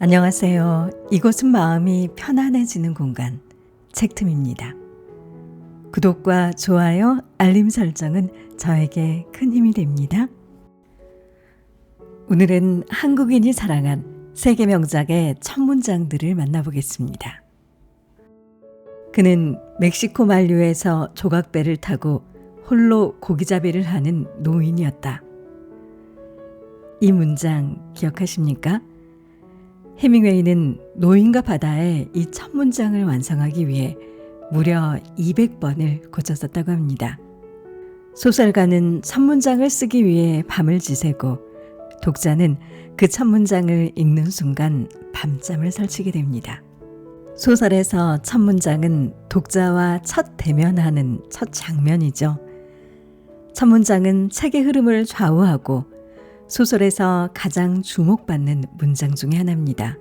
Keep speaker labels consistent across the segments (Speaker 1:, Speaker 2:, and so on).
Speaker 1: 안녕하세요. 이곳은 마음이 편안해지는 공간, 책틈입니다. 구독과 좋아요, 알림 설정은 저에게 큰 힘이 됩니다. 오늘은 한국인이 사랑한 세계 명작의 첫 문장들을 만나보겠습니다. 그는 멕시코 만류에서 조각배를 타고 홀로 고기잡이를 하는 노인이었다. 이 문장 기억하십니까? 해밍웨이는 노인과 바다의 이 첫 문장을 완성하기 위해 무려 200번을 고쳤었다고 합니다. 소설가는 첫 문장을 쓰기 위해 밤을 지새고 독자는 그 첫 문장을 읽는 순간 밤잠을 설치게 됩니다. 소설에서 첫 문장은 독자와 첫 대면하는 첫 장면이죠. 첫 문장은 책의 흐름을 좌우하고 소설에서 가장 주목받는 문장 중에 하나입니다.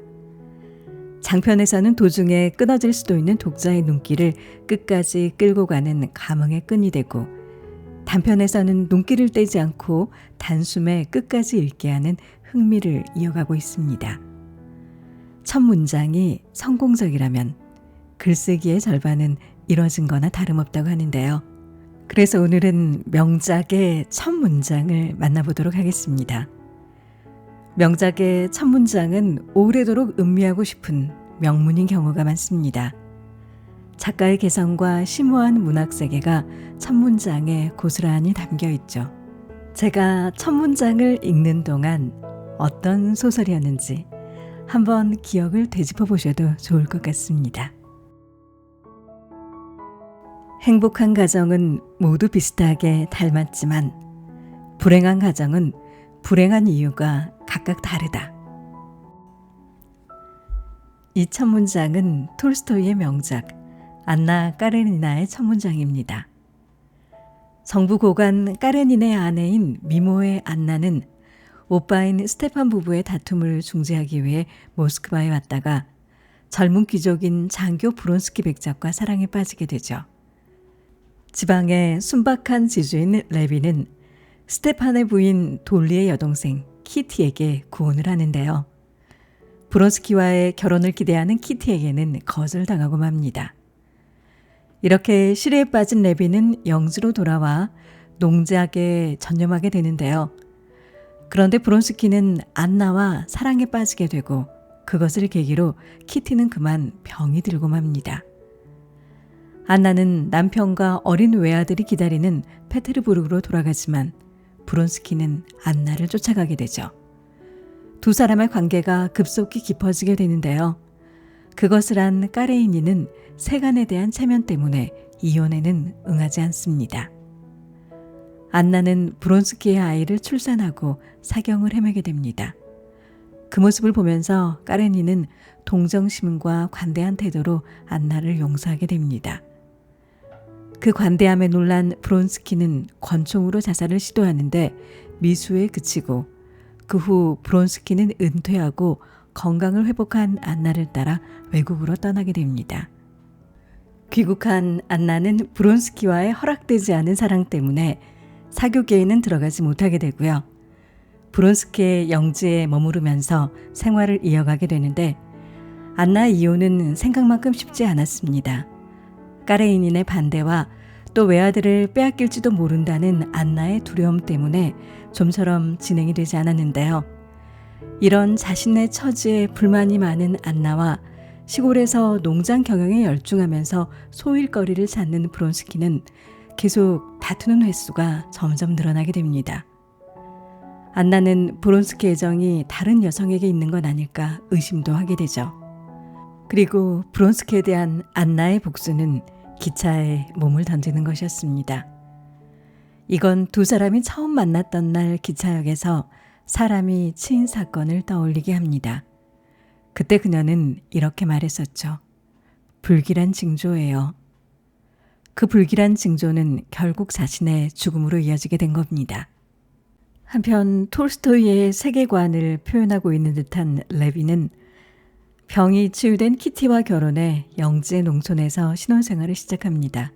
Speaker 1: 장편에서는 도중에 끊어질 수도 있는 독자의 눈길을 끝까지 끌고 가는 감흥의 끈이 되고, 단편에서는 눈길을 떼지 않고 단숨에 끝까지 읽게 하는 흥미를 이어가고 있습니다. 첫 문장이 성공적이라면 글쓰기의 절반은 이뤄진 거나 다름없다고 하는데요. 그래서 오늘은 명작의 첫 문장을 만나보도록 하겠습니다. 명작의 첫 문장은 오래도록 음미하고 싶은 명문인 경우가 많습니다. 작가의 개성과 심오한 문학 세계가 첫 문장에 고스란히 담겨 있죠. 제가 첫 문장을 읽는 동안 어떤 소설이었는지 한번 기억을 되짚어 보셔도 좋을 것 같습니다. 행복한 가정은 모두 비슷하게 닮았지만 불행한 가정은 불행한 이유가 각각 다르다. 이 첫 문장은 톨스토이의 명작 안나 까레니나의 첫 문장입니다. 정부 고관 까레닌의 아내인 미모의 안나는 오빠인 스테판 부부의 다툼을 중재하기 위해 모스크바에 왔다가 젊은 귀족인 장교 브론스키 백작과 사랑에 빠지게 되죠. 지방의 순박한 지주인 레비는 스테판의 부인 돌리의 여동생 키티에게 구혼을 하는데요. 브론스키와의 결혼을 기대하는 키티에게는 거절당하고 맙니다. 이렇게 시리에 빠진 레비는 영지로 돌아와 농작에 전념하게 되는데요. 그런데 브론스키는 안나와 사랑에 빠지게 되고 그것을 계기로 키티는 그만 병이 들고 맙니다. 안나는 남편과 어린 외아들이 기다리는 페테르부르크로 돌아가지만 브론스키는 안나를 쫓아가게 되죠. 두 사람의 관계가 급속히 깊어지게 되는데요. 그것을 안 까레이니는 세간에 대한 체면 때문에 이혼에는 응하지 않습니다. 안나는 브론스키의 아이를 출산하고 사경을 헤매게 됩니다. 그 모습을 보면서 까레니는 동정심과 관대한 태도로 안나를 용서하게 됩니다. 그 관대함에 놀란 브론스키는 권총으로 자살을 시도하는데 미수에 그치고 그 후 브론스키는 은퇴하고 건강을 회복한 안나를 따라 외국으로 떠나게 됩니다. 귀국한 안나는 브론스키와의 허락되지 않은 사랑 때문에 사교계에는 들어가지 못하게 되고요. 브론스키의 영지에 머무르면서 생활을 이어가게 되는데 안나의 이혼은 생각만큼 쉽지 않았습니다. 까레이닌의 반대와 또 외아들을 빼앗길지도 모른다는 안나의 두려움 때문에 좀처럼 진행이 되지 않았는데요. 이런 자신의 처지에 불만이 많은 안나와 시골에서 농장 경영에 열중하면서 소일거리를 찾는 브론스키는 계속 다투는 횟수가 점점 늘어나게 됩니다. 안나는 브론스키 애정이 다른 여성에게 있는 건 아닐까 의심도 하게 되죠. 그리고 브론스키에 대한 안나의 복수는 기차에 몸을 던지는 것이었습니다. 이건 두 사람이 처음 만났던 날 기차역에서 사람이 치인 사건을 떠올리게 합니다. 그때 그녀는 이렇게 말했었죠. 불길한 징조예요. 그 불길한 징조는 결국 자신의 죽음으로 이어지게 된 겁니다. 한편 톨스토이의 세계관을 표현하고 있는 듯한 레비는 병이 치유된 키티와 결혼해 영지의 농촌에서 신혼생활을 시작합니다.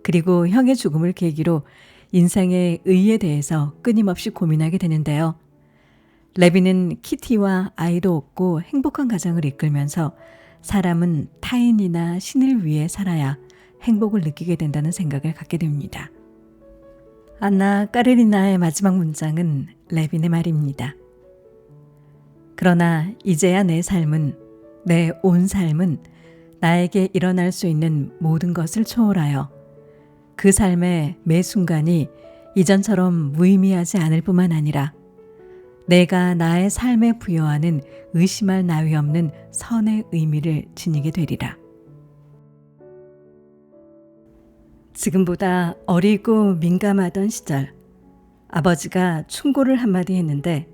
Speaker 1: 그리고 형의 죽음을 계기로 인생의 의의에 대해서 끊임없이 고민하게 되는데요. 레비는 키티와 아이도 얻고 행복한 가정을 이끌면서 사람은 타인이나 신을 위해 살아야 행복을 느끼게 된다는 생각을 갖게 됩니다. 안나 까레리나의 마지막 문장은 레빈의 말입니다. 그러나 이제야 내 온 삶은 나에게 일어날 수 있는 모든 것을 초월하여 그 삶의 매 순간이 이전처럼 무의미하지 않을 뿐만 아니라 내가 나의 삶에 부여하는 의심할 나위 없는 선의 의미를 지니게 되리라. 지금보다 어리고 민감하던 시절, 아버지가 충고를 한마디 했는데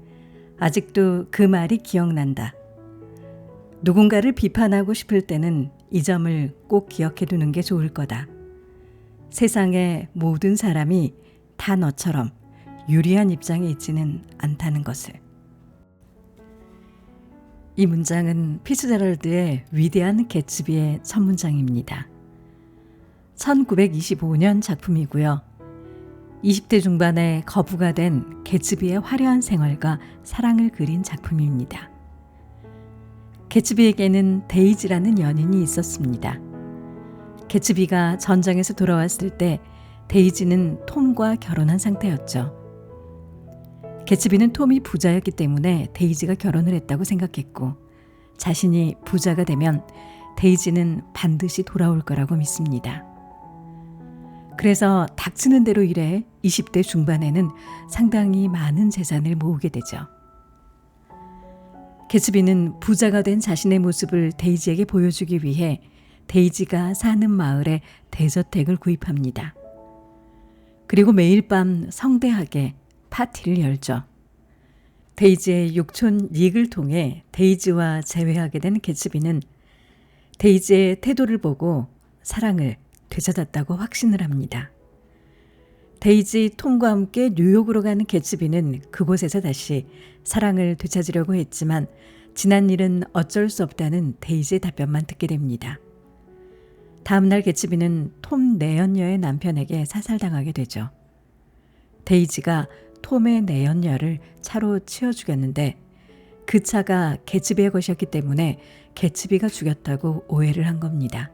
Speaker 1: 아직도 그 말이 기억난다. 누군가를 비판하고 싶을 때는 이 점을 꼭 기억해 두는 게 좋을 거다. 세상의 모든 사람이 다 너처럼 유리한 입장에 있지는 않다는 것을. 이 문장은 피츠제럴드의 위대한 개츠비의 첫 문장입니다. 1925년 작품이고요. 20대 중반에 거부가 된 개츠비의 화려한 생활과 사랑을 그린 작품입니다. 개츠비에게는 데이지라는 연인이 있었습니다. 개츠비가 전장에서 돌아왔을 때 데이지는 톰과 결혼한 상태였죠. 개츠비는 톰이 부자였기 때문에 데이지가 결혼을 했다고 생각했고 자신이 부자가 되면 데이지는 반드시 돌아올 거라고 믿습니다. 그래서 닥치는 대로 일해 20대 중반에는 상당히 많은 재산을 모으게 되죠. 개츠비는 부자가 된 자신의 모습을 데이지에게 보여주기 위해 데이지가 사는 마을에 대저택을 구입합니다. 그리고 매일 밤 성대하게 파티를 열죠. 데이지의 육촌 닉을 통해 데이지와 재회하게 된 개츠비는 데이지의 태도를 보고 사랑을 되찾았다고 확신을 합니다. 데이지, 톰과 함께 뉴욕으로 가는 개츠비는 그곳에서 다시 사랑을 되찾으려고 했지만 지난 일은 어쩔 수 없다는 데이지의 답변만 듣게 됩니다. 다음 날 개츠비는 톰 내연녀의 남편에게 사살당하게 되죠. 데이지가 톰의 내연녀를 차로 치워 죽였는데 그 차가 개츠비의 것이었기 때문에 개츠비가 죽였다고 오해를 한 겁니다.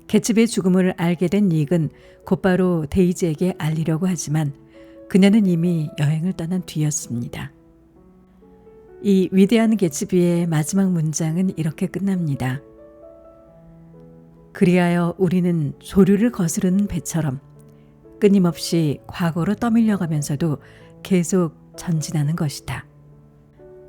Speaker 1: 개츠비의 죽음을 알게 된 닉은 곧바로 데이지에게 알리려고 하지만 그녀는 이미 여행을 떠난 뒤였습니다. 이 위대한 개츠비의 마지막 문장은 이렇게 끝납니다. 그리하여 우리는 조류를 거스르는 배처럼 끊임없이 과거로 떠밀려가면서도 계속 전진하는 것이다.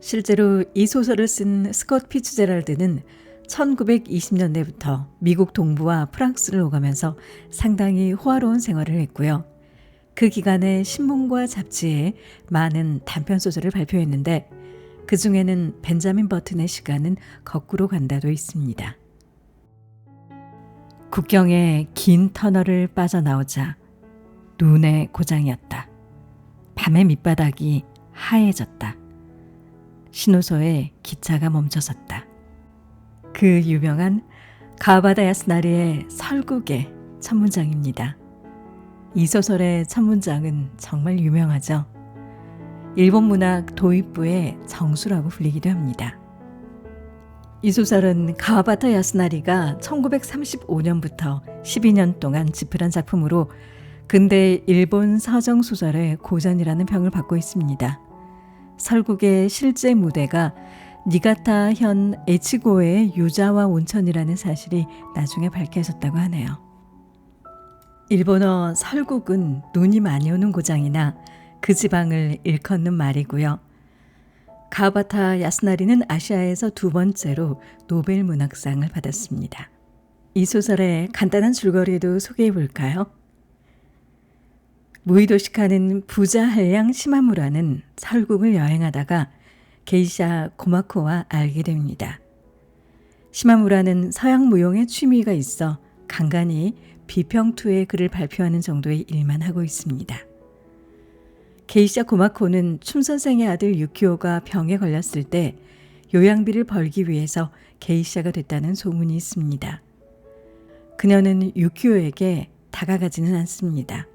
Speaker 1: 실제로 이 소설을 쓴 스콧 피츠제럴드는 1920년대부터 미국 동부와 프랑스를 오가면서 상당히 호화로운 생활을 했고요. 그 기간에 신문과 잡지에 많은 단편소설을 발표했는데 그 중에는 벤자민 버튼의 시간은 거꾸로 간다도 있습니다. 국경의 긴 터널을 빠져나오자 눈의 고장이었다. 밤의 밑바닥이 하얘졌다. 신호소에 기차가 멈춰섰다. 그 유명한 가와바다 야스나리의 설국의 첫 문장입니다. 이 소설의 첫 문장은 정말 유명하죠. 일본 문학 도입부의 정수라고 불리기도 합니다. 이 소설은 가와바타 야스나리가 1935년부터 12년 동안 집필한 작품으로 근대 일본 서정소설의 고전이라는 평을 받고 있습니다. 설국의 실제 무대가 니가타 현 에치고의 유자와 온천이라는 사실이 나중에 밝혀졌다고 하네요. 일본어 설국은 눈이 많이 오는 고장이나 그 지방을 일컫는 말이고요. 가와바타 야스나리는 아시아에서 두 번째로 노벨 문학상을 받았습니다. 이 소설의 간단한 줄거리도 소개해 볼까요? 무이도시카는 부자 한량 시마무라는 설국을 여행하다가 게이샤 고마코와 알게 됩니다. 시마무라는 서양 무용에 취미가 있어 간간히 비평투의 글을 발표하는 정도의 일만 하고 있습니다. 게이샤 고마코는 춤선생의 아들 유키오가 병에 걸렸을 때 요양비를 벌기 위해서 게이샤가 됐다는 소문이 있습니다. 그녀는 유키오에게 다가가지는 않습니다.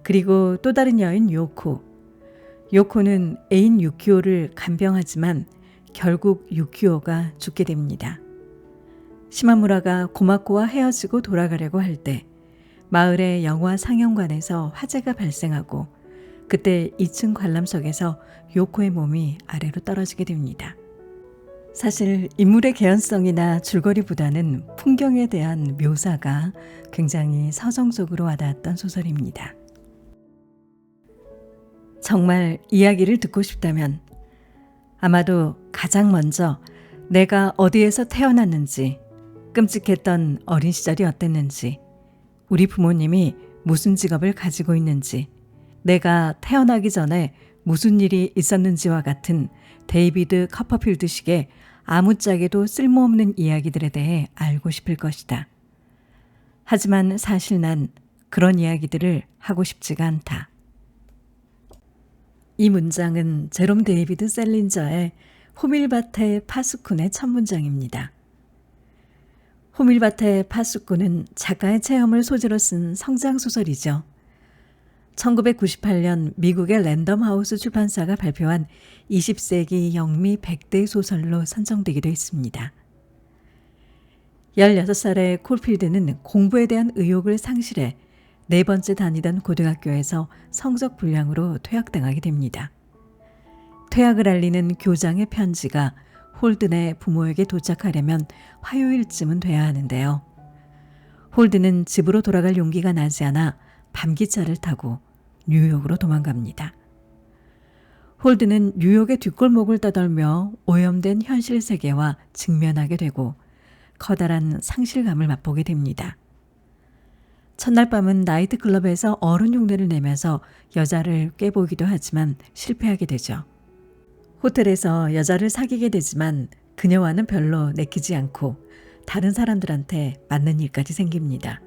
Speaker 1: 그리고 또 다른 여인 요코. 요코는 애인 유키오를 간병하지만 결국 유키오가 죽게 됩니다. 시마무라가 고마코와 헤어지고 돌아가려고 할 때 마을의 영화 상영관에서 화재가 발생하고 그때 2층 관람석에서 요코의 몸이 아래로 떨어지게 됩니다. 사실 인물의 개연성이나 줄거리보다는 풍경에 대한 묘사가 굉장히 서정적으로 와닿았던 소설입니다. 정말 이야기를 듣고 싶다면 아마도 가장 먼저 내가 어디에서 태어났는지, 끔찍했던 어린 시절이 어땠는지, 우리 부모님이 무슨 직업을 가지고 있는지, 내가 태어나기 전에 무슨 일이 있었는지와 같은 데이비드 커퍼필드식의 아무짝에도 쓸모없는 이야기들에 대해 알고 싶을 것이다. 하지만 사실 난 그런 이야기들을 하고 싶지가 않다. 이 문장은 제롬 데이비드 셀린저의 호밀바테 파수꾼의 첫 문장입니다. 호밀바테 파수꾼은 작가의 체험을 소재로 쓴 성장소설이죠. 1998년 미국의 랜덤하우스 출판사가 발표한 20세기 영미 100대 소설로 선정되기도 했습니다. 16살의 콜필드는 공부에 대한 의욕을 상실해 네 번째 다니던 고등학교에서 성적 불량으로 퇴학당하게 됩니다. 퇴학을 알리는 교장의 편지가 홀든의 부모에게 도착하려면 화요일쯤은 돼야 하는데요. 홀든은 집으로 돌아갈 용기가 나지 않아 밤기차를 타고 뉴욕으로 도망갑니다. 홀든은 뉴욕의 뒷골목을 떠돌며 오염된 현실 세계와 직면하게 되고 커다란 상실감을 맛보게 됩니다. 첫날 밤은 나이트클럽에서 어른 흉내를 내면서 여자를 꾀보기도 하지만 실패하게 되죠. 호텔에서 여자를 사귀게 되지만 그녀와는 별로 내키지 않고 다른 사람들한테 맞는 일까지 생깁니다.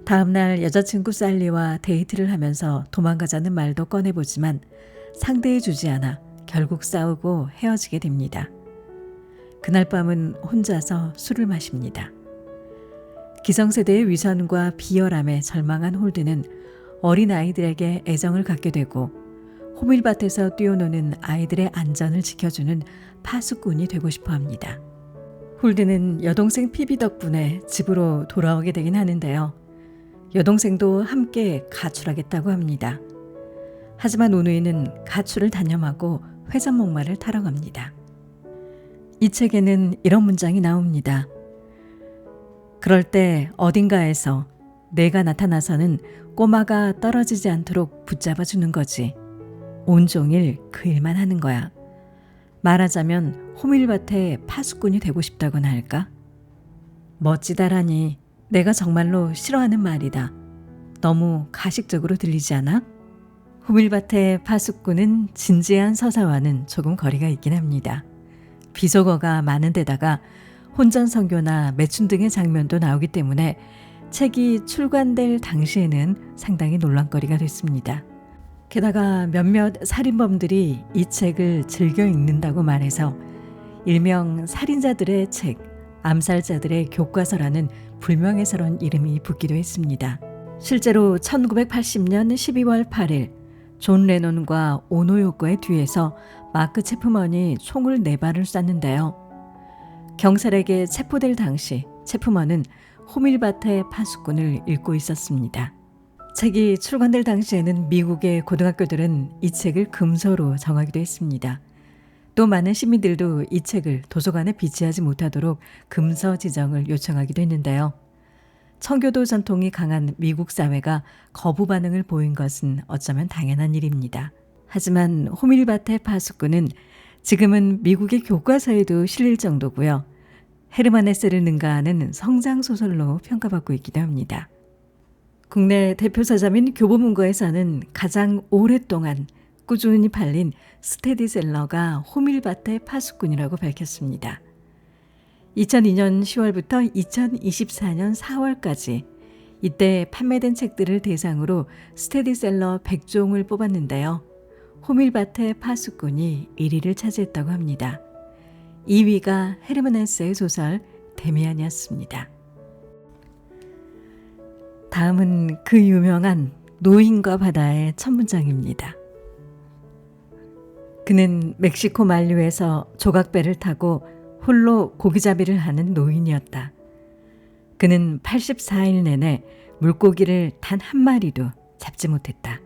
Speaker 1: 다음날 여자친구 살리와 데이트를 하면서 도망가자는 말도 꺼내보지만 상대해주지 않아 결국 싸우고 헤어지게 됩니다. 그날 밤은 혼자서 술을 마십니다. 기성세대의 위선과 비열함에 절망한 홀드는 어린 아이들에게 애정을 갖게 되고 호밀밭에서 뛰어노는 아이들의 안전을 지켜주는 파수꾼이 되고 싶어 합니다. 홀드는 여동생 피비 덕분에 집으로 돌아오게 되긴 하는데요. 여동생도 함께 가출하겠다고 합니다. 하지만 오누이는 가출을 단념하고 회전 목마를 타러 갑니다. 이 책에는 이런 문장이 나옵니다. 그럴 때 어딘가에서 내가 나타나서는 꼬마가 떨어지지 않도록 붙잡아주는 거지. 온종일 그 일만 하는 거야. 말하자면 호밀밭에 파수꾼이 되고 싶다고나 할까? 멋지다라니 내가 정말로 싫어하는 말이다. 너무 가식적으로 들리지 않아? 호밀밭의 파수꾼은 진지한 서사와는 조금 거리가 있긴 합니다. 비속어가 많은 데다가 혼전선교나 매춘 등의 장면도 나오기 때문에 책이 출간될 당시에는 상당히 논란거리가 됐습니다. 게다가 몇몇 살인범들이 이 책을 즐겨 읽는다고 말해서 일명 살인자들의 책, 암살자들의 교과서라는 불명예스러운 이름이 붙기도 했습니다. 실제로 1980년 12월 8일 존 레논과 오노요코의 뒤에서 마크 체프먼이 총을 4발을 쐈는데요. 경찰에게 체포될 당시 체프먼은 호밀밭의 파수꾼을 읽고 있었습니다. 책이 출간될 당시에는 미국의 고등학교들은 이 책을 금서로 정하기도 했습니다. 또 많은 시민들도 이 책을 도서관에 비치하지 못하도록 금서 지정을 요청하기도 했는데요. 청교도 전통이 강한 미국 사회가 거부 반응을 보인 것은 어쩌면 당연한 일입니다. 하지만 호밀밭의 파수꾼은 지금은 미국의 교과서에도 실릴 정도고요. 헤르만 헤세를 능가하는 성장소설로 평가받고 있기도 합니다. 국내 대표저자민 교보문고에서는 가장 오랫동안 꾸준히 팔린 스테디셀러가 호밀밭의 파수꾼이라고 밝혔습니다. 2002년 10월부터 2024년 4월까지 이때 판매된 책들을 대상으로 스테디셀러 100종을 뽑았는데요. 호밀밭의 파수꾼이 1위를 차지했다고 합니다. 2위가 헤르만 헤세의 소설 데미안이었습니다. 다음은 그 유명한 노인과 바다의 첫 문장입니다. 그는 멕시코 만류에서 조각배를 타고 홀로 고기잡이를 하는 노인이었다. 그는 84일 내내 물고기를 단 한 마리도 잡지 못했다.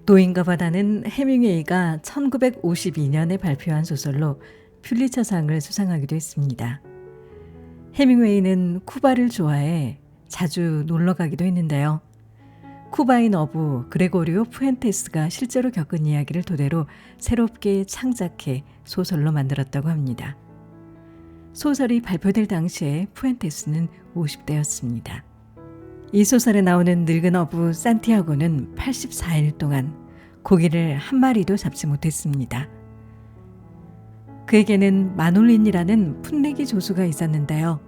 Speaker 1: 노인과 바다는 해밍웨이가 1952년에 발표한 소설로 퓰리처상을 수상하기도 했습니다. 해밍웨이는 쿠바를 좋아해 자주 놀러 가기도 했는데요. 쿠바인 어부 그레고리오 푸엔테스가 실제로 겪은 이야기를 토대로 새롭게 창작해 소설로 만들었다고 합니다. 소설이 발표될 당시에 푸엔테스는 50대였습니다. 이 소설에 나오는 늙은 어부 산티아고는 84일 동안 고기를 한 마리도 잡지 못했습니다. 그에게는 마놀린이라는 풋내기 조수가 있었는데요.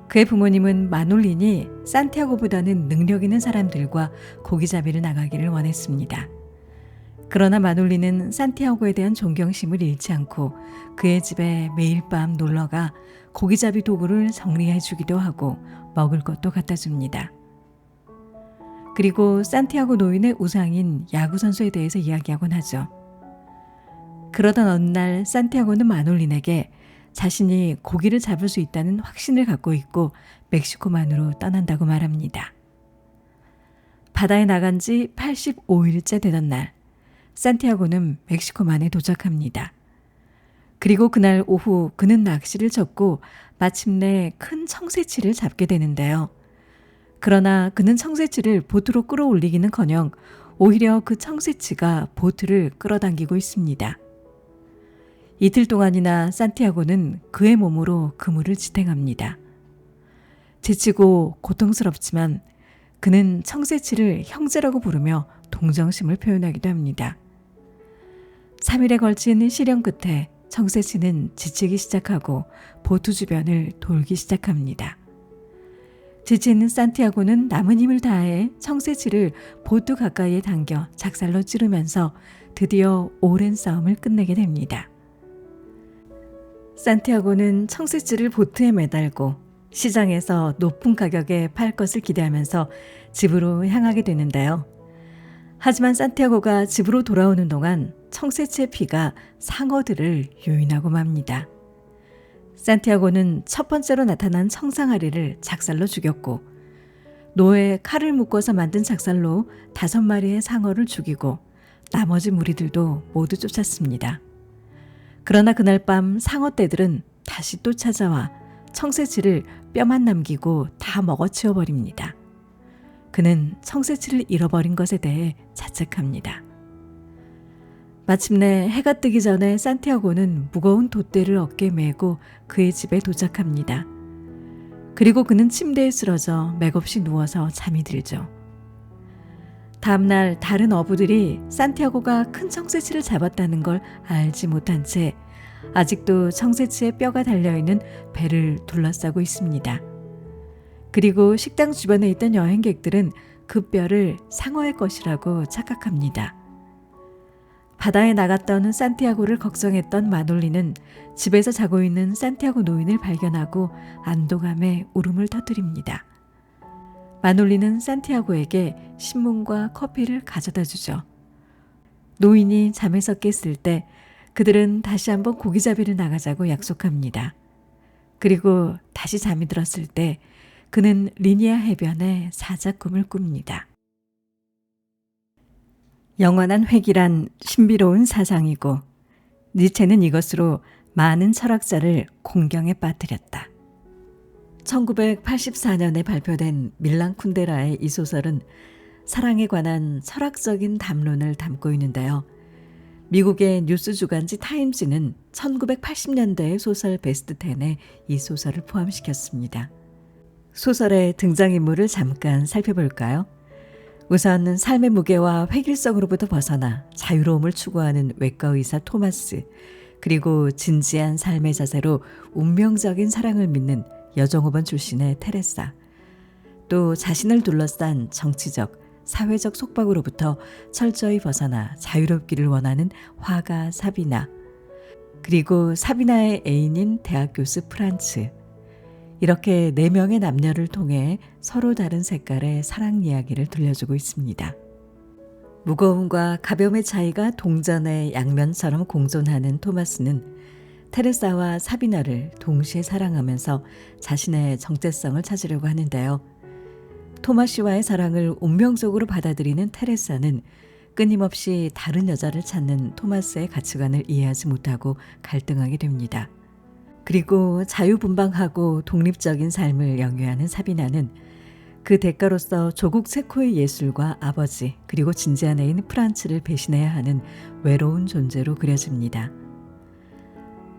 Speaker 1: 그의 부모님은 마놀린이 산티아고보다는 능력 있는 사람들과 고기잡이를 나가기를 원했습니다. 그러나 마놀린은 산티아고에 대한 존경심을 잃지 않고 그의 집에 매일 밤 놀러가 고기잡이 도구를 정리해 주기도 하고 먹을 것도 갖다 줍니다. 그리고 산티아고 노인의 우상인 야구 선수에 대해서 이야기하곤 하죠. 그러던 어느 날 산티아고는 마놀린에게 자신이 고기를 잡을 수 있다는 확신을 갖고 있고 멕시코만으로 떠난다고 말합니다. 바다에 나간 지 85일째 되던 날, 산티아고는 멕시코만에 도착합니다. 그리고 그날 오후 그는 낚시를 쳤고 마침내 큰 청새치를 잡게 되는데요. 그러나 그는 청새치를 보트로 끌어올리기는커녕 오히려 그 청새치가 보트를 끌어당기고 있습니다. 이틀 동안이나 산티아고는 그의 몸으로 그물을 지탱합니다. 지치고 고통스럽지만 그는 청새치를 형제라고 부르며 동정심을 표현하기도 합니다. 3일에 걸친 시련 끝에 청새치는 지치기 시작하고 보트 주변을 돌기 시작합니다. 지친 산티아고는 남은 힘을 다해 청새치를 보트 가까이에 당겨 작살로 찌르면서 드디어 오랜 싸움을 끝내게 됩니다. 산티아고는 청새치를 보트에 매달고 시장에서 높은 가격에 팔 것을 기대하면서 집으로 향하게 되는데요. 하지만 산티아고가 집으로 돌아오는 동안 청새치의 피가 상어들을 유인하고 맙니다. 산티아고는 첫 번째로 나타난 청상아리를 작살로 죽였고 노에 칼을 묶어서 만든 작살로 5마리의 상어를 죽이고 나머지 무리들도 모두 쫓았습니다. 그러나 그날 밤 상어떼들은 다시 또 찾아와 청새치를 뼈만 남기고 다 먹어치워버립니다. 그는 청새치를 잃어버린 것에 대해 자책합니다. 마침내 해가 뜨기 전에 산티아고는 무거운 돛대를 어깨에 메고 그의 집에 도착합니다. 그리고 그는 침대에 쓰러져 맥없이 누워서 잠이 들죠. 다음날 다른 어부들이 산티아고가 큰 청새치를 잡았다는 걸 알지 못한 채 아직도 청새치의 뼈가 달려있는 배를 둘러싸고 있습니다. 그리고 식당 주변에 있던 여행객들은 그 뼈를 상어의 것이라고 착각합니다. 바다에 나갔던 산티아고를 걱정했던 마놀리는 집에서 자고 있는 산티아고 노인을 발견하고 안도감에 울음을 터뜨립니다. 마놀리는 산티아고에게 신문과 커피를 가져다 주죠. 노인이 잠에서 깼을 때 그들은 다시 한번 고기잡이를 나가자고 약속합니다. 그리고 다시 잠이 들었을 때 그는 리니아 해변에 사자꿈을 꿉니다. 영원한 회귀란 신비로운 사상이고 니체는 이것으로 많은 철학자를 공경에 빠뜨렸다. 1984년에 발표된 밀란 쿤데라의 이 소설은 사랑에 관한 철학적인 담론을 담고 있는데요. 미국의 뉴스 주간지 타임지는 1980년대의 소설 베스트 10에 이 소설을 포함시켰습니다. 소설의 등장인물을 잠깐 살펴볼까요? 우선 삶의 무게와 획일성으로부터 벗어나 자유로움을 추구하는 외과 의사 토마스, 그리고 진지한 삶의 자세로 운명적인 사랑을 믿는 여종업원 출신의 테레사, 또 자신을 둘러싼 정치적, 사회적 속박으로부터 철저히 벗어나 자유롭기를 원하는 화가 사비나, 그리고 사비나의 애인인 대학 교수 프란츠, 이렇게 4명의 남녀를 통해 서로 다른 색깔의 사랑 이야기를 들려주고 있습니다. 무거움과 가벼움의 차이가 동전의 양면처럼 공존하는 토마스는 테레사와 사비나를 동시에 사랑하면서 자신의 정체성을 찾으려고 하는데요. 토마 씨와의 사랑을 운명적으로 받아들이는 테레사는 끊임없이 다른 여자를 찾는 토마스의 가치관을 이해하지 못하고 갈등하게 됩니다. 그리고 자유분방하고 독립적인 삶을 영위하는 사비나는 그 대가로서 조국 체코의 예술과 아버지 그리고 진지한 애인 프란츠를 배신해야 하는 외로운 존재로 그려집니다.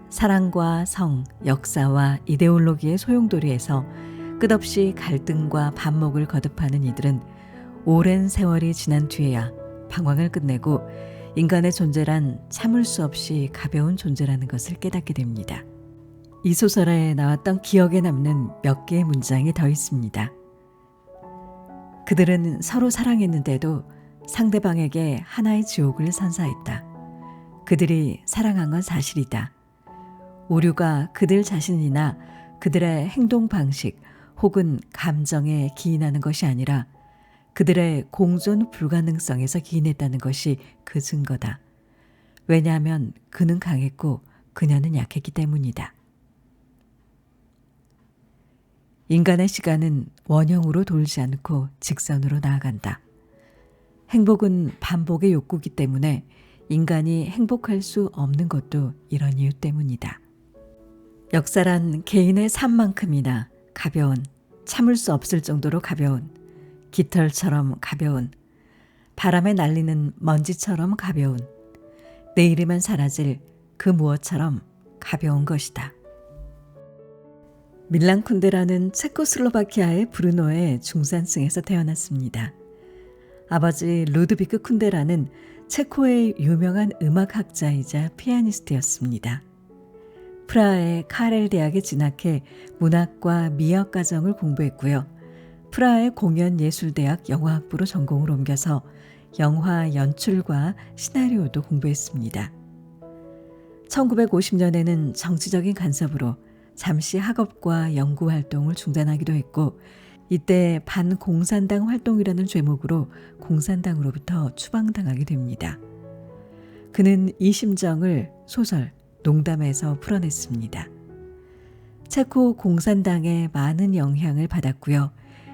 Speaker 1: 사랑과 성, 역사와 이데올로기의 소용돌이에서 끝없이 갈등과 반목을 거듭하는 이들은 오랜 세월이 지난 뒤에야 방황을 끝내고 인간의 존재란 참을 수 없이 가벼운 존재라는 것을 깨닫게 됩니다. 이 소설에 나왔던 기억에 남는 몇 개의 문장이 더 있습니다. 그들은 서로 사랑했는데도 상대방에게 하나의 지옥을 선사했다. 그들이 사랑한 건 사실이다. 오류가 그들 자신이나 그들의 행동 방식 혹은 감정에 기인하는 것이 아니라 그들의 공존 불가능성에서 기인했다는 것이 그 증거다. 왜냐하면 그는 강했고 그녀는 약했기 때문이다. 인간의 시간은 원형으로 돌지 않고 직선으로 나아간다. 행복은 반복의 욕구이기 때문에 인간이 행복할 수 없는 것도 이런 이유 때문이다. 역사란 개인의 삶만큼이나 가벼운, 참을 수 없을 정도로 가벼운, 깃털처럼 가벼운, 바람에 날리는 먼지처럼 가벼운, 내일이면 사라질 그 무엇처럼 가벼운 것이다. 밀란 쿤데라는 체코슬로바키아의 브루노의 중산층에서 태어났습니다. 아버지 루드비크 쿤데라는 체코의 유명한 음악학자이자 피아니스트였습니다. 프라하의 카렐 대학에 진학해 문학과 미학 과정을 공부했고요. 프라하의 공연예술대학 영화학부로 전공을 옮겨서 영화 연출과 시나리오도 공부했습니다. 1950년에는 정치적인 간섭으로 잠시 학업과 연구 활동을 중단하기도 했고 이때 반공산당 활동이라는 죄목으로 공산당으로부터 추방당하게 됩니다. 그는 이 심정을 소설 농담에서 풀어냈습니다. 체코 공산당의 많은 영향을 받았고요.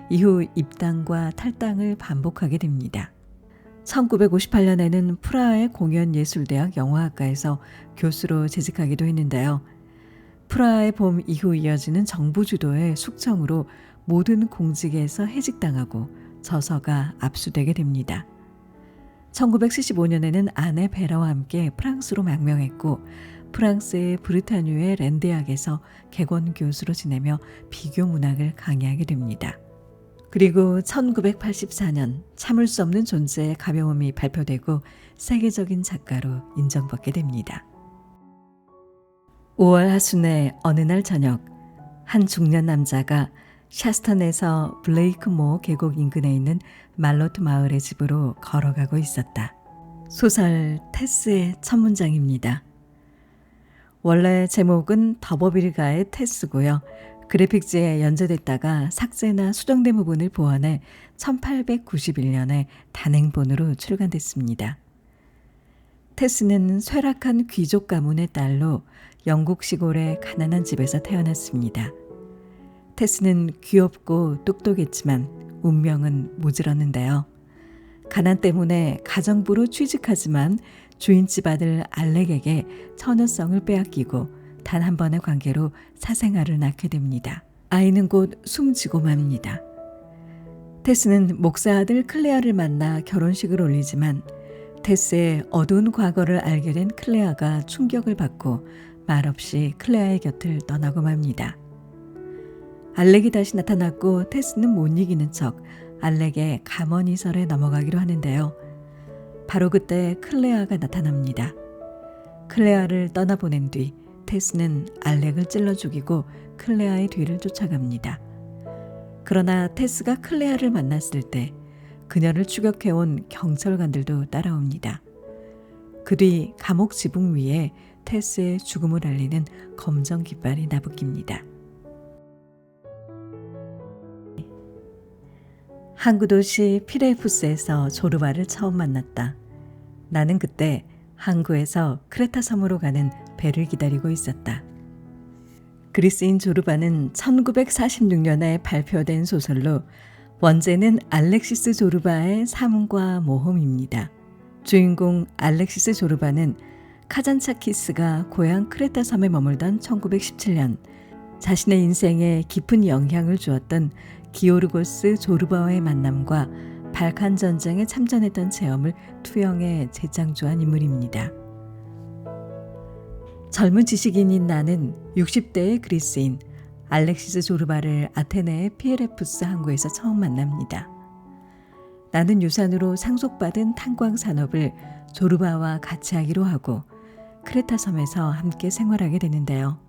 Speaker 1: 이후 입당과 탈당을 반복하게 됩니다. 1958년에는 프라하의 공연예술대학 영화학과에서 교수로 재직하기도 했는데요. 프라하의 봄 이후 이어지는 정부 주도의 숙청으로 모든 공직에서 해직당하고 저서가 압수되게 됩니다. 1975년에는 아내 베라와 함께 프랑스로 망명했고 프랑스의 브르타뉴의 렌대학에서 객원 교수로 지내며 비교 문학을 강의하게 됩니다. 그리고 1984년 참을 수 없는 존재의 가벼움이 발표되고 세계적인 작가로 인정받게 됩니다. 5월 하순의 어느 날 저녁 한 중년 남자가 샤스턴에서 블레이크모 계곡 인근에 있는 말로트 마을의 집으로 걸어가고 있었다. 소설 테스의 첫 문장입니다. 원래 제목은 더버빌가의 테스고요. 그래픽지에 연재됐다가 삭제나 수정된 부분을 보완해 1891년에 단행본으로 출간됐습니다. 테스는 쇠락한 귀족 가문의 딸로 영국 시골의 가난한 집에서 태어났습니다. 테스는 귀엽고 똑똑했지만 운명은 모질었는데요. 가난 때문에 가정부로 취직하지만 주인집 아들 알렉에게 처녀성을 빼앗기고 단 한 번의 관계로 사생아를 낳게 됩니다. 아이는 곧 숨지고 맙니다. 테스는 목사 아들 클레아를 만나 결혼식을 올리지만 테스의 어두운 과거를 알게 된 클레아가 충격을 받고 말없이 클레아의 곁을 떠나고 맙니다. 알렉이 다시 나타났고 테스는 못 이기는 척 알렉의 감언이설에 넘어가기로 하는데요. 바로 그때 클레아가 나타납니다. 클레아를 떠나보낸 뒤 테스는 알렉을 찔러 죽이고 클레아의 뒤를 쫓아갑니다. 그러나 테스가 클레아를 만났을 때 그녀를 추격해온 경찰관들도 따라옵니다. 그 뒤 감옥 지붕 위에 테스의 죽음을 알리는 검정 깃발이 나부낍니다. 항구 도시 피레푸스에서 조르바를 처음 만났다. 나는 그때 항구에서 크레타 섬으로 가는 배를 기다리고 있었다. 그리스인 조르바는 1946년에 발표된 소설로 원제는 알렉시스 조르바의 삶과 모험입니다. 주인공 알렉시스 조르바는 카잔차키스가 고향 크레타 섬에 머물던 1917년 자신의 인생에 깊은 영향을 주었던 기오르고스 조르바와의 만남과 발칸 전쟁에 참전했던 체험을 투영해 재창조한 인물입니다. 젊은 지식인인 나는 60대의 그리스인 알렉시스 조르바를 아테네의 피에레푸스 항구에서 처음 만납니다. 나는 유산으로 상속받은 탄광 산업을 조르바와 같이 하기로 하고 크레타 섬에서 함께 생활하게 되는데요.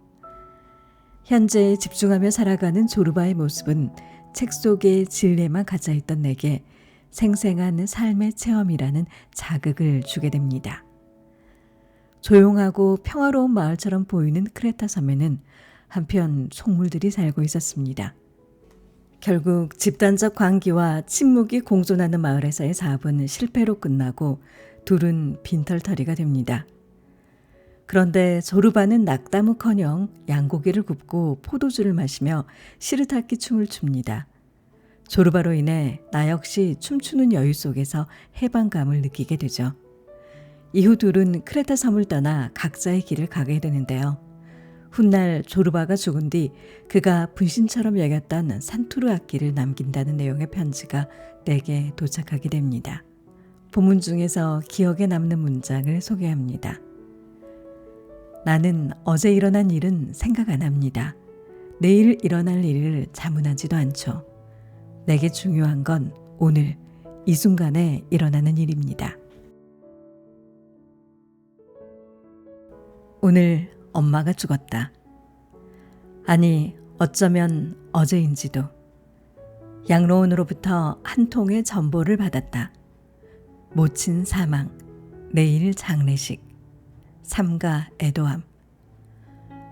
Speaker 1: 현재에 집중하며 살아가는 조르바의 모습은 책 속의 진리에만 갇혀있던 내게 생생한 삶의 체험이라는 자극을 주게 됩니다. 조용하고 평화로운 마을처럼 보이는 크레타 섬에는 한편 속물들이 살고 있었습니다. 결국 집단적 관계와 침묵이 공존하는 마을에서의 사업은 실패로 끝나고 둘은 빈털터리가 됩니다. 그런데 조르바는 낙담은커녕 양고기를 굽고 포도주를 마시며 시르타키 춤을 춥니다. 조르바로 인해 나 역시 춤추는 여유 속에서 해방감을 느끼게 되죠. 이후 둘은 크레타 섬을 떠나 각자의 길을 가게 되는데요. 훗날 조르바가 죽은 뒤 그가 분신처럼 여겼던 산투르 악기를 남긴다는 내용의 편지가 내게 도착하게 됩니다. 본문 중에서 기억에 남는 문장을 소개합니다. 나는 어제 일어난 일은 생각 안 합니다. 내일 일어날 일을 자문하지도 않죠. 내게 중요한 건 오늘 이 순간에 일어나는 일입니다. 오늘 엄마가 죽었다. 아니, 어쩌면 어제인지도. 양로원으로부터 한 통의 전보를 받았다. 모친 사망, 내일 장례식, 삼가 애도함.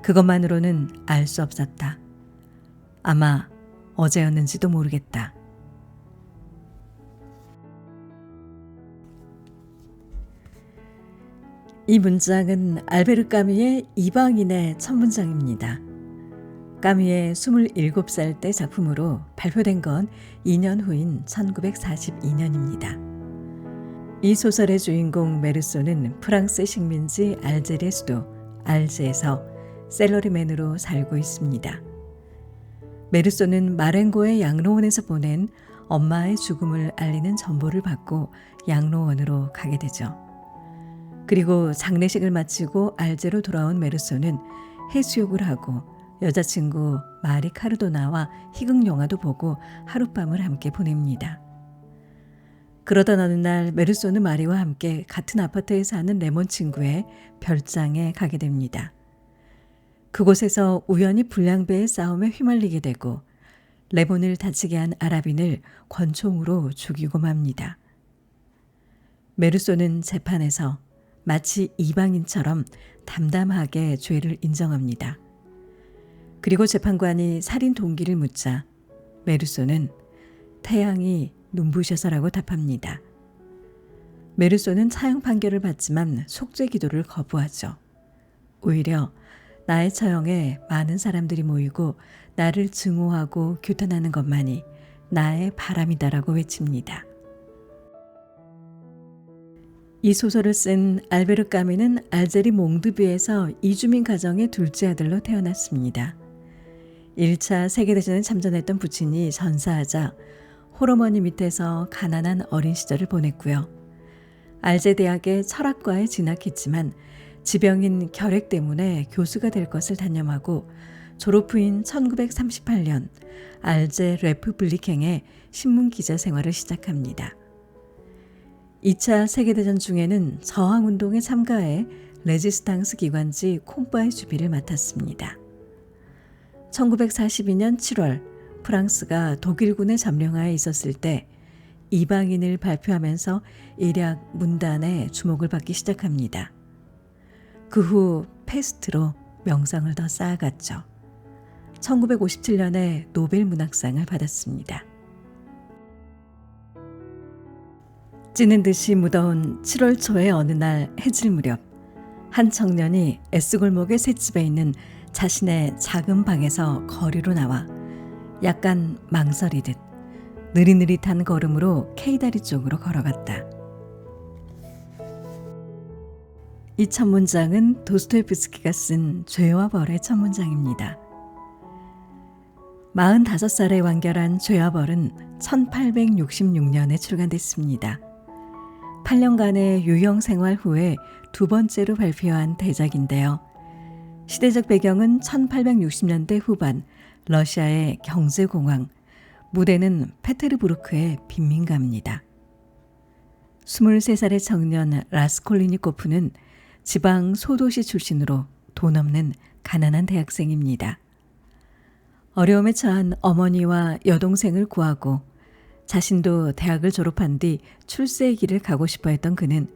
Speaker 1: 그것만으로는 알 수 없었다. 아마 어제였는지도 모르겠다. 이 문장은 알베르 까뮈의 이방인의 첫 문장입니다. 까뮈의 27살 때 작품으로 발표된 건 2년 후인 1942년입니다. 이 소설의 주인공 메르소는 프랑스 식민지 알제리의 수도 알제에서 셀러리맨으로 살고 있습니다. 메르소는 마렌고의 양로원에서 보낸 엄마의 죽음을 알리는 전보를 받고 양로원으로 가게 되죠. 그리고 장례식을 마치고 알제로 돌아온 메르소는 해수욕을 하고 여자친구 마리 카르도나와 희극 영화도 보고 하룻밤을 함께 보냅니다. 그러던 어느 날 메르소는 마리와 함께 같은 아파트에 사는 레몬 친구의 별장에 가게 됩니다. 그곳에서 우연히 불량배의 싸움에 휘말리게 되고 레몬을 다치게 한 아랍인을 권총으로 죽이고 맙니다. 메르소는 재판에서 마치 이방인처럼 담담하게 죄를 인정합니다. 그리고 재판관이 살인 동기를 묻자 메르소는 태양이 눈부셔서라고 답합니다. 메르소는 사형 판결을 받지만 속죄 기도를 거부하죠. 오히려 나의 처형에 많은 사람들이 모이고 나를 증오하고 규탄하는 것만이 나의 바람이다라고 외칩니다. 이 소설을 쓴 알베르 까뮈는 알제리 몽드비에서 이주민 가정의 둘째 아들로 태어났습니다. 1차 세계대전에 참전했던 부친이 전사하자 홀어머니 밑에서 가난한 어린 시절을 보냈고요. 알제 대학의 철학과에 진학했지만 지병인 결핵 때문에 교수가 될 것을 단념하고 졸업 후인 1938년 알제 레프블리행의 신문 기자 생활을 시작합니다. 2차 세계대전 중에는 저항운동에 참가해 레지스탕스 기관지 콤파의 주비를 맡았습니다. 1942년 7월 프랑스가 독일군의 점령하에 있었을 때 이방인을 발표하면서 일약 문단에 주목을 받기 시작합니다. 그 후 페스트로 명성을 더 쌓아갔죠. 1957년에 노벨 문학상을 받았습니다. 찌는 듯이 무더운 7월 초의 어느 날 해질 무렵 한 청년이 S골목의 셋집에 있는 자신의 작은 방에서 거리로 나와 약간 망설이듯 느릿느릿한 걸음으로 K다리 쪽으로 걸어갔다. 이 첫 문장은 도스토옙스키가 쓴 죄와 벌의 첫 문장입니다. 45살에 완결한 죄와 벌은 1866년에 출간됐습니다. 8년간의 유형 생활 후에 두 번째로 발표한 대작인데요. 시대적 배경은 1860년대 후반 러시아의 경제공황, 무대는 페테르부르크의 빈민가입니다. 23살의 청년 라스콜리니코프는 지방 소도시 출신으로 돈 없는 가난한 대학생입니다. 어려움에 처한 어머니와 여동생을 구하고 자신도 대학을 졸업한 뒤 출세의 길을 가고 싶어 했던 그는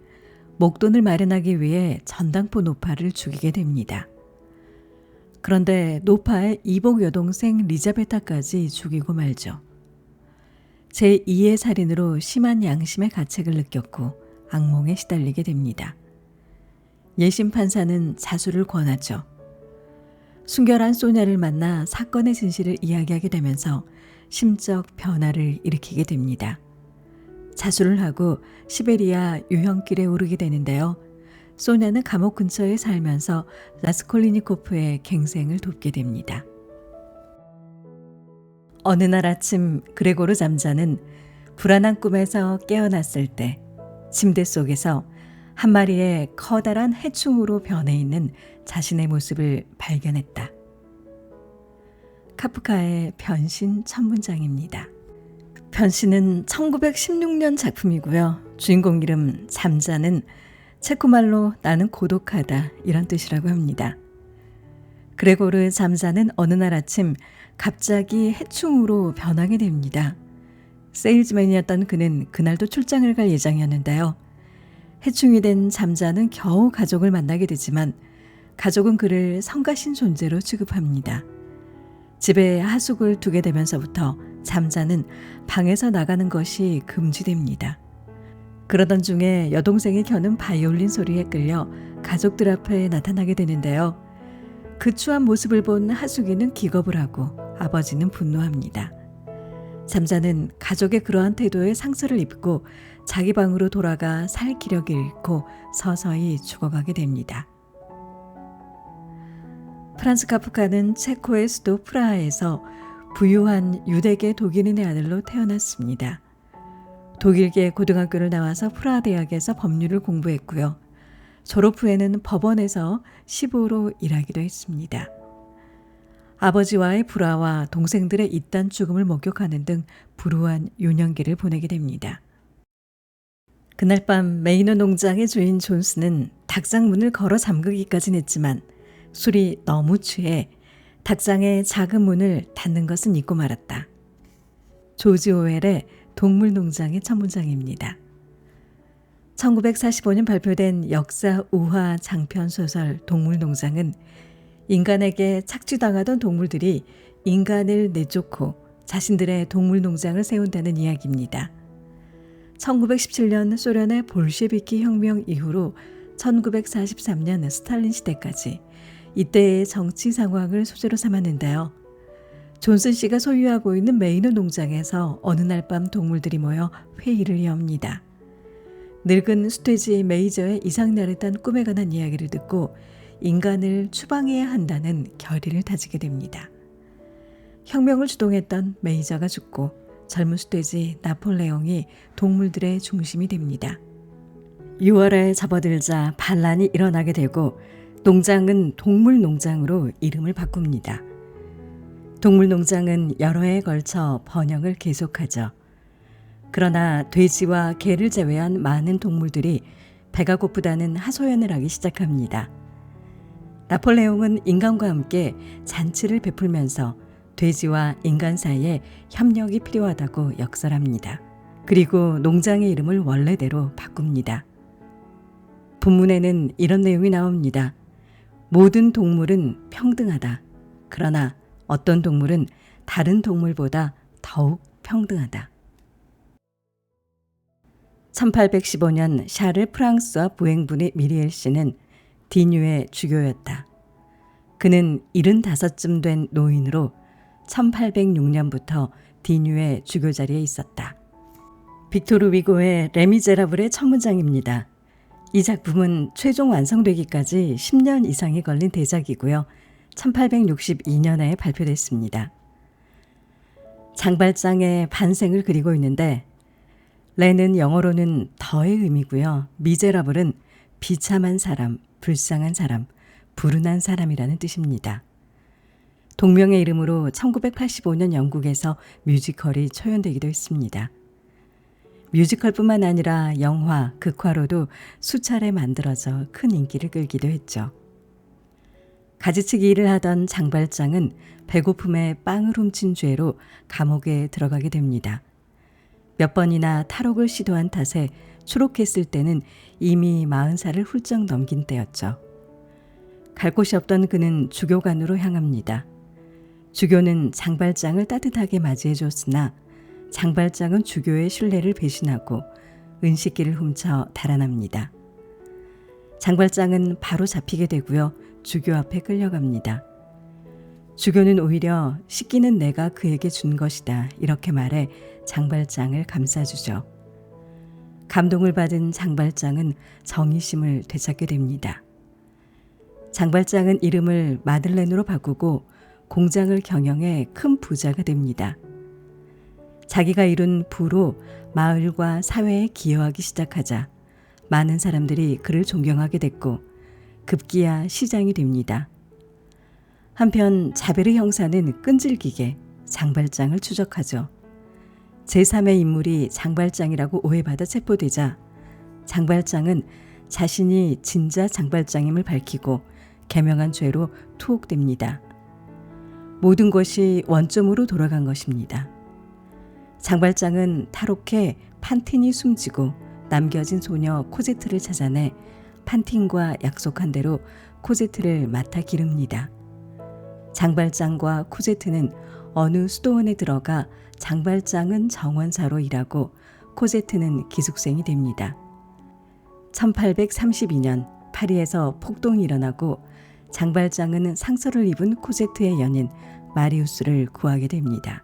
Speaker 1: 목돈을 마련하기 위해 전당포 노파를 죽이게 됩니다. 그런데 노파의 이복 여동생 리자베타까지 죽이고 말죠. 제2의 살인으로 심한 양심의 가책을 느꼈고 악몽에 시달리게 됩니다. 예심 판사는 자수를 권하죠. 순결한 소녀를 만나 사건의 진실을 이야기하게 되면서 심적 변화를 일으키게 됩니다. 자수를 하고 시베리아 유형길에 오르게 되는데요. 소냐는 감옥 근처에 살면서 라스콜리니코프의 갱생을 돕게 됩니다. 어느 날 아침 그레고르 잠자는 불안한 꿈에서 깨어났을 때 침대 속에서 한 마리의 커다란 해충으로 변해 있는 자신의 모습을 발견했다. 카프카의 변신 첫 문장입니다. 변신은 1916년 작품이고요. 주인공 이름 잠자는 체코말로 나는 고독하다 이런 뜻이라고 합니다. 그레고르 잠자는 어느 날 아침 갑자기 해충으로 변하게 됩니다. 세일즈맨이었던 그는 그날도 출장을 갈 예정이었는데요. 해충이 된 잠자는 겨우 가족을 만나게 되지만 가족은 그를 성가신 존재로 취급합니다. 집에 하숙을 두게 되면서부터 잠자는 방에서 나가는 것이 금지됩니다. 그러던 중에 여동생이 켜는 바이올린 소리에 끌려 가족들 앞에 나타나게 되는데요. 그 추한 모습을 본 하숙이는 기겁을 하고 아버지는 분노합니다. 잠자는 가족의 그러한 태도에 상처를 입고 자기 방으로 돌아가 살 기력을 잃고 서서히 죽어가게 됩니다. 프란츠 카프카는 체코의 수도 프라하에서 부유한 유대계 독일인의 아들로 태어났습니다. 독일계 고등학교를 나와서 프라하 대학에서 법률을 공부했고요. 졸업 후에는 법원에서 시보로 일하기도 했습니다. 아버지와의 불화와 동생들의 잇단 죽음을 목격하는 등 불우한 유년기를 보내게 됩니다. 그날 밤 메이너 농장의 주인 존스는 닭장 문을 걸어 잠그기까지는 했지만 술이 너무 취해 닭장의 작은 문을 닫는 것은 잊고 말았다. 조지 오웰의 동물농장의 첫 문장입니다. 1945년 발표된 역사 우화 장편 소설 동물농장은 인간에게 착취당하던 동물들이 인간을 내쫓고 자신들의 동물농장을 세운다는 이야기입니다. 1917년 소련의 볼셰비키 혁명 이후로 1943년 스탈린 시대까지 이때의 정치 상황을 소재로 삼았는데요. 존슨 씨가 소유하고 있는 메이너 농장에서 어느 날 밤 동물들이 모여 회의를 엽니다. 늙은 수퇴지 메이저의 이상나릇한 꿈에 관한 이야기를 듣고 인간을 추방해야 한다는 결의를 다지게 됩니다. 혁명을 주동했던 메이저가 죽고 젊은 수퇴지 나폴레옹이 동물들의 중심이 됩니다. 6월에 접어들자 반란이 일어나게 되고 농장은 동물농장으로 이름을 바꿉니다. 동물농장은 여러 해에 걸쳐 번영을 계속하죠. 그러나 돼지와 개를 제외한 많은 동물들이 배가 고프다는 하소연을 하기 시작합니다. 나폴레옹은 인간과 함께 잔치를 베풀면서 돼지와 인간 사이에 협력이 필요하다고 역설합니다. 그리고 농장의 이름을 원래대로 바꿉니다. 본문에는 이런 내용이 나옵니다. 모든 동물은 평등하다. 그러나 어떤 동물은 다른 동물보다 더욱 평등하다. 1815년 샤를 프랑스와 부행분의 미리엘 씨는 디뉴의 주교였다. 그는 75쯤 된 노인으로 1806년부터 디뉴의 주교 자리에 있었다. 빅토르 위고의 레미제라블의 첫 문장입니다. 이 작품은 최종 완성되기까지 10년 이상이 걸린 대작이고요. 1862년에 발표됐습니다. 장발장의 반생을 그리고 있는데 레는 영어로는 더의 의미고요. 미제라블은 비참한 사람, 불쌍한 사람, 불운한 사람이라는 뜻입니다. 동명의 이름으로 1985년 영국에서 뮤지컬이 초연되기도 했습니다. 뮤지컬뿐만 아니라 영화, 극화로도 수차례 만들어져 큰 인기를 끌기도 했죠. 가지치기 일을 하던 장발장은 배고픔에 빵을 훔친 죄로 감옥에 들어가게 됩니다. 몇 번이나 탈옥을 시도한 탓에 추록했을 때는 이미 40살을 훌쩍 넘긴 때였죠. 갈 곳이 없던 그는 주교관으로 향합니다. 주교는 장발장을 따뜻하게 맞이해 줬으나 장발장은 주교의 신뢰를 배신하고 은식기를 훔쳐 달아납니다. 장발장은 바로 잡히게 되고요. 주교 앞에 끌려갑니다. 주교는 오히려 식기는 내가 그에게 준 것이다 이렇게 말해 장발장을 감싸주죠. 감동을 받은 장발장은 정의심을 되찾게 됩니다. 장발장은 이름을 마들렌으로 바꾸고 공장을 경영해 큰 부자가 됩니다. 자기가 이룬 부로 마을과 사회에 기여하기 시작하자 많은 사람들이 그를 존경하게 됐고 급기야 시장이 됩니다. 한편 자베르 형사는 끈질기게 장발장을 추적하죠. 제3의 인물이 장발장이라고 오해받아 체포되자 장발장은 자신이 진짜 장발장임을 밝히고 개명한 죄로 투옥됩니다. 모든 것이 원점으로 돌아간 것입니다. 장발장은 탈옥해 판틴이 숨지고 남겨진 소녀 코제트를 찾아내 판틴과 약속한 대로 코제트를 맡아 기릅니다. 장발장과 코제트는 어느 수도원에 들어가 장발장은 정원사로 일하고 코제트는 기숙생이 됩니다. 1832년 파리에서 폭동이 일어나고 장발장은 상처를 입은 코제트의 연인 마리우스를 구하게 됩니다.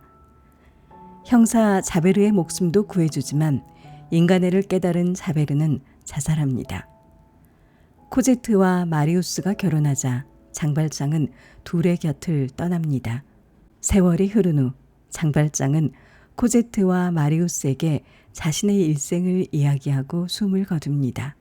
Speaker 1: 형사 자베르의 목숨도 구해주지만 인간애를 깨달은 자베르는 자살합니다. 코제트와 마리우스가 결혼하자 장발장은 둘의 곁을 떠납니다. 세월이 흐른 후 장발장은 코제트와 마리우스에게 자신의 일생을 이야기하고 숨을 거둡니다.